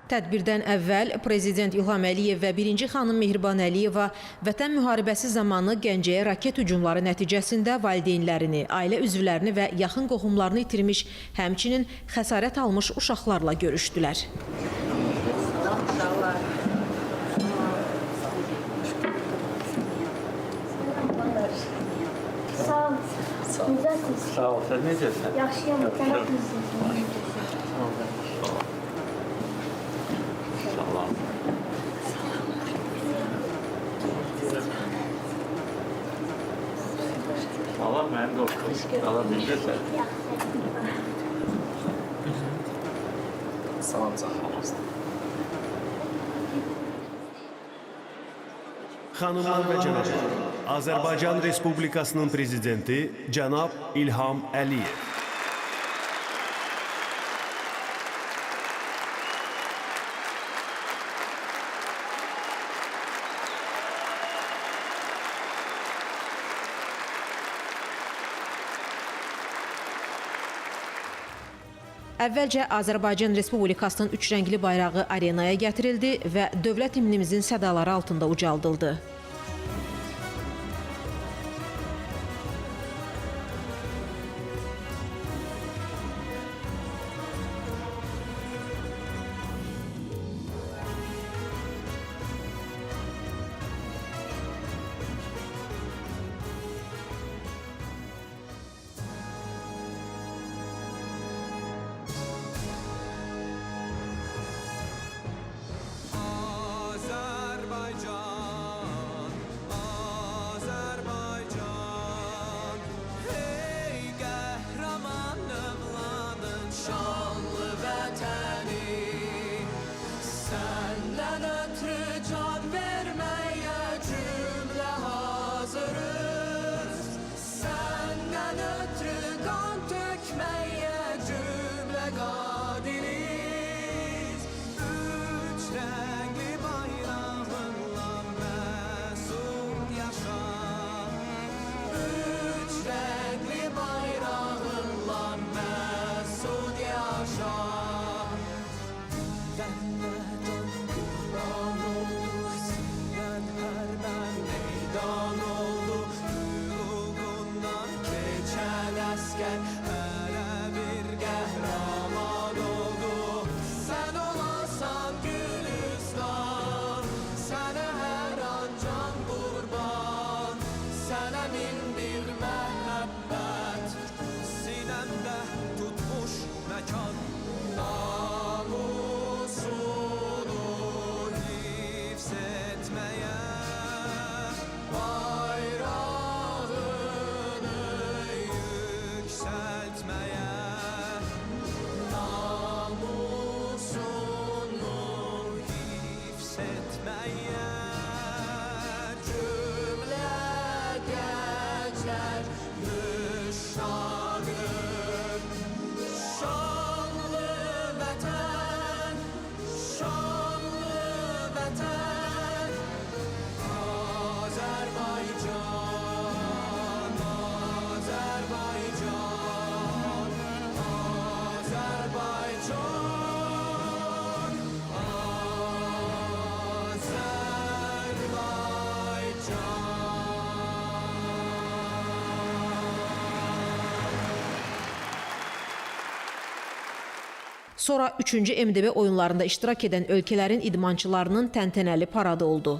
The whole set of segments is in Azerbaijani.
Tədbirdən əvvəl Prezident İlham Əliyev və birinci xanım Mehriban Əliyeva Vətən müharibəsi zamanı Gəncəyə raket hücumları nəticəsində valideynlərini, ailə üzvlərini və yaxın qohumlarını itirmiş, həmçinin xəsarət almış uşaqlarla görüşdülər. Sağ ol, sən necəsən? Yaxşıyam, sənə Salam. Salam, mənim dostum. Salam, necəsən? Salam, salam. Xanımlar və cənablar, Azərbaycan Respublikasının Prezidenti cənab İlham Əliyev. Əvvəlcə Azərbaycan Respublikasının üç rəngli bayrağı arenaya gətirildi və dövlət himnimizin sədaları altında ucaldıldı. Sonra 3-cü MDB oyunlarında iştirak edən ölkələrin idmançılarının təntənəli paradı oldu.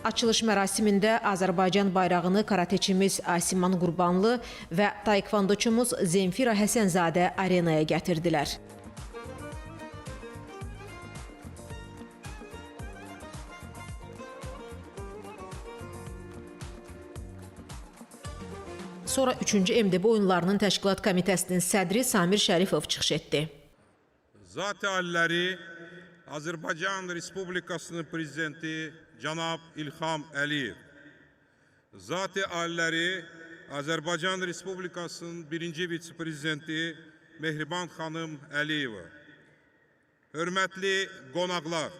Açılış mərasimində Azərbaycan bayrağını karateçimiz Asiman Qurbanlı və taekvondoçumuz Zemfira Həsənzadə arenaya gətirdilər. sonra 3-cü MDB oyunlarının təşkilat komitəsinin sədri Samir Şərifov çıxış etdi. Zat-ı aliləri Azərbaycan Respublikasının prezidenti cənab İlham Əliyev, Zat-ı aliləri Azərbaycan Respublikasının birinci vitse-prezidenti Mehriban xanım Əliyeva, hörmətli qonaqlar,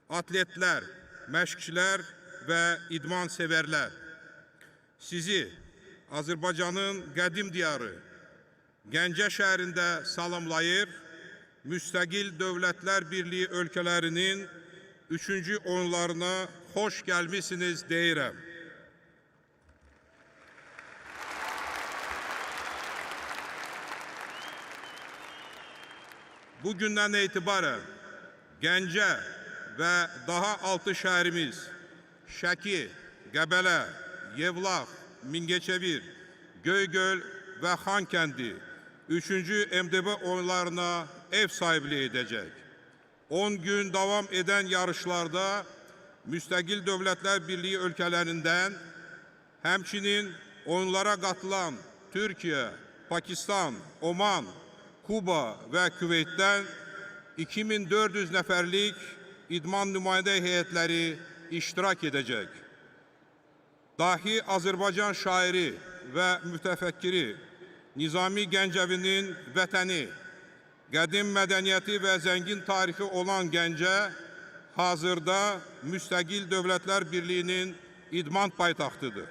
atletlər, məşqçilər və idman sevərlər, sizi Azərbaycanın qədim diyarı Gəncə şəhərində salamlayır, Müstəqil Dövlətlər Birliyi ölkələrinin 3-cü oyunlarına xoş gəlmisiniz deyirəm. Bugündən etibarən Gəncə və daha 6 şəhərimiz Şəki, Qəbələ, Yevlax, Mingəçevir, Göygöl və Xankəndi 3-cü MDB oyunlarına ev sahibliği edəcək. 10 gün davam edən yarışlarda Müstəqil Dövlətlər Birliyi ölkələrindən, həmçinin oyunlara qatılan Türkiyə, Pakistan, Oman, Kuba və Küveytdən 2400 nəfərlik idman nümayəndə heyətləri iştirak edəcək. Dahi Azərbaycan şairi və mütəfəkkiri Nizami Gəncəvinin vətəni, qədim mədəniyyəti və zəngin tarixi olan Gəncə hazırda Müstəqil Dövlətlər Birliyinin idman paytaxtıdır.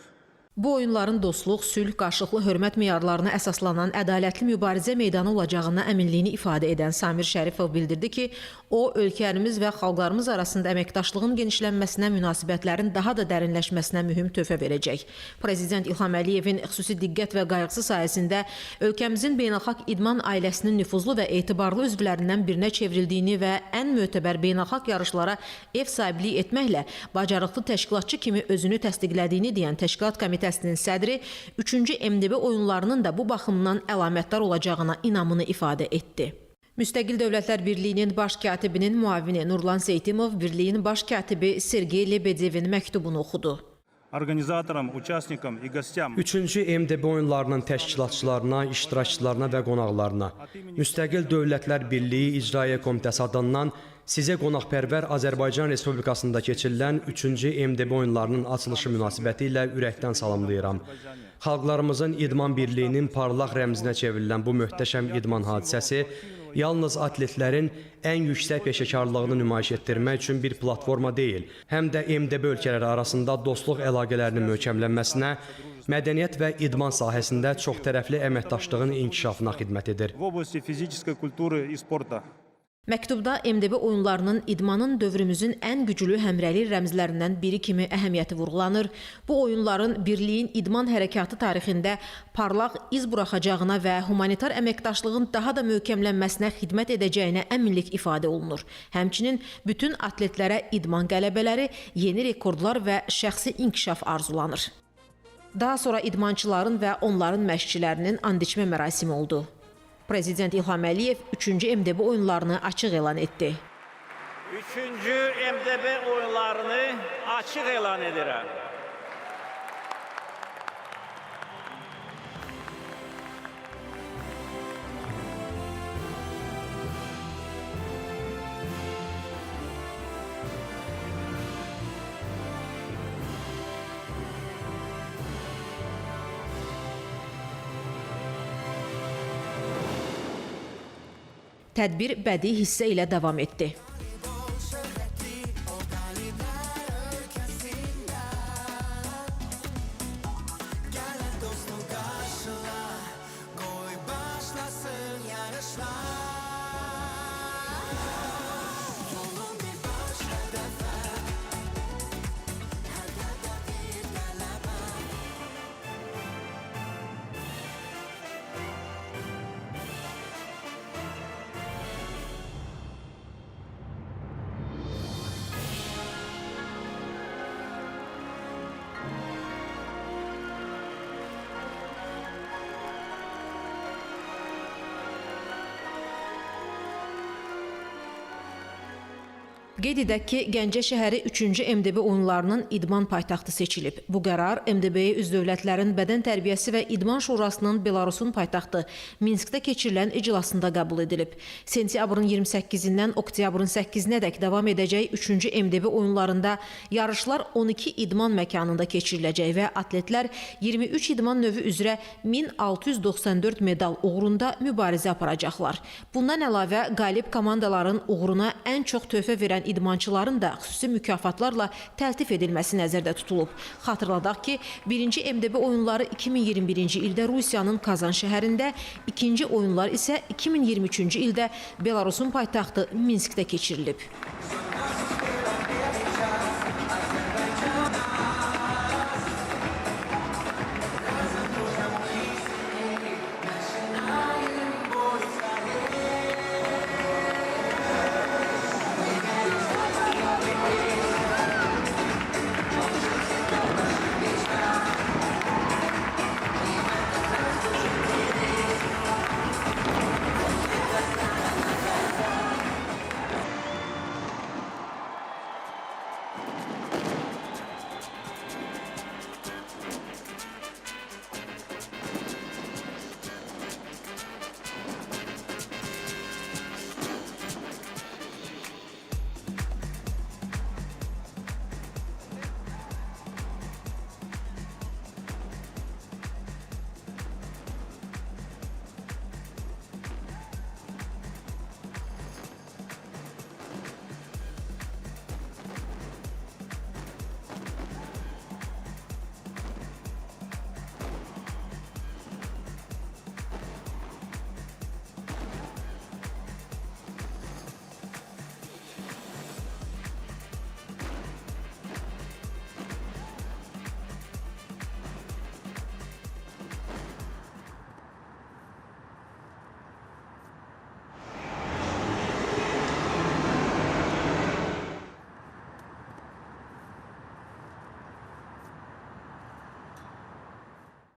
Bu oyunların dostluq, sülh, qarşılıqlı hörmət meyarlarına əsaslanan ədalətli mübarizə meydanı olacağına əminliyini ifadə edən Samir Şərifov bildirdi ki, o, ölkələrimiz və xalqlarımız arasında əməkdaşlığın genişlənməsinə, münasibətlərin daha da dərinləşməsinə mühüm töhfə verəcək. Prezident İlham Əliyevin xüsusi diqqət və qayğısı sayəsində ölkəmizin beynəlxalq idman ailəsinin nüfuzlu və etibarlı üzvlərindən birinə çevrildiyini və ən mötəbər beynəlxalq yarışlara ev sahibliyi etməklə bacarıqlı təşkilatçı kimi özünü təsdiqlədiyini deyən təşkilat komitəsinin sədri 3-cü MDB oyunlarının da bu baxımdan əlamətdar olacağına inamını ifadə etdi. Müstəqil Dövlətlər Birliyinin baş katibinin müavini Nurlan Seytimov, Birliyin baş katibi Sergey Lebedevin məktubunu oxudu. Organizatorам, участникам и гостям. 3-cü MDB oyunlarının təşkilatçılarına, iştirakçılarına və qonaqlarına Müstəqil Dövlətlər Birliyi İcraiyyə Komitəsi adından sizə qonaqpərvər Azərbaycan Respublikasında keçirilən 3-cü MDB oyunlarının açılışı münasibəti ilə ürəkdən salamlayıram. Xalqlarımızın idman birliyinin parlaq rəmzinə çevrilən bu möhtəşəm idman hadisəsi yalnız atletlərin ən yüksək peşəkarlığını nümayiş etdirmək üçün bir platforma deyil, həm də MDB ölkələri arasında dostluq əlaqələrinin möhkəmlənməsinə, mədəniyyət və idman sahəsində çoxtərəfli əməkdaşlığın inkişafına xidmət edir. В области физической культуры и спорта. Məktubda MDB oyunlarının idmanın dövrümüzün ən güclü həmrəylik rəmzlərindən biri kimi əhəmiyyəti vurğulanır. Bu oyunların birliyin idman hərəkatı tarixində parlaq iz buraxacağına və humanitar əməkdaşlığın daha da möhkəmlənməsinə xidmət edəcəyinə əminlik ifadə olunur. Həmçinin bütün atletlərə idman qələbələri, yeni rekordlar və şəxsi inkişaf arzulanır. Daha sonra idmançıların və onların məşqçilərinin and içmə mərasimi oldu. Prezident İlham Əliyev 3-cü MDB oyunlarını açıq elan etdi. 3-cü MDB oyunlarını açıq elan edirəm. Tədbir bədii hissə ilə davam etdi. Qeyd edək ki, Gəncə şəhəri 3-cü MDB oyunlarının idman paytaxtı seçilib. Bu qərar MDB-yə üzv dövlətlərin Bədən Tərbiyəsi və İdman Şurasının Belarusun paytaxtı Minskdə keçirilən iclasında qəbul edilib. Sentyabrın 28-dən oktyabrın 8-nədək davam edəcək 3-cü MDB oyunlarında yarışlar 12 idman məkanında keçiriləcək və atletlər 23 idman növü üzrə 1694 medal uğrunda mübarizə aparacaqlar. Bundan əlavə, qalib komandaların uğruna ən çox töhfə verən idmançıların da xüsusi mükafatlarla təltif edilməsi nəzərdə tutulub. Xatırladaq ki, 1-ci MDB oyunları 2021-ci ildə Rusiyanın Kazan şəhərində, ikinci oyunlar isə 2023-cü ildə Belarusun paytaxtı Minskdə keçirilib.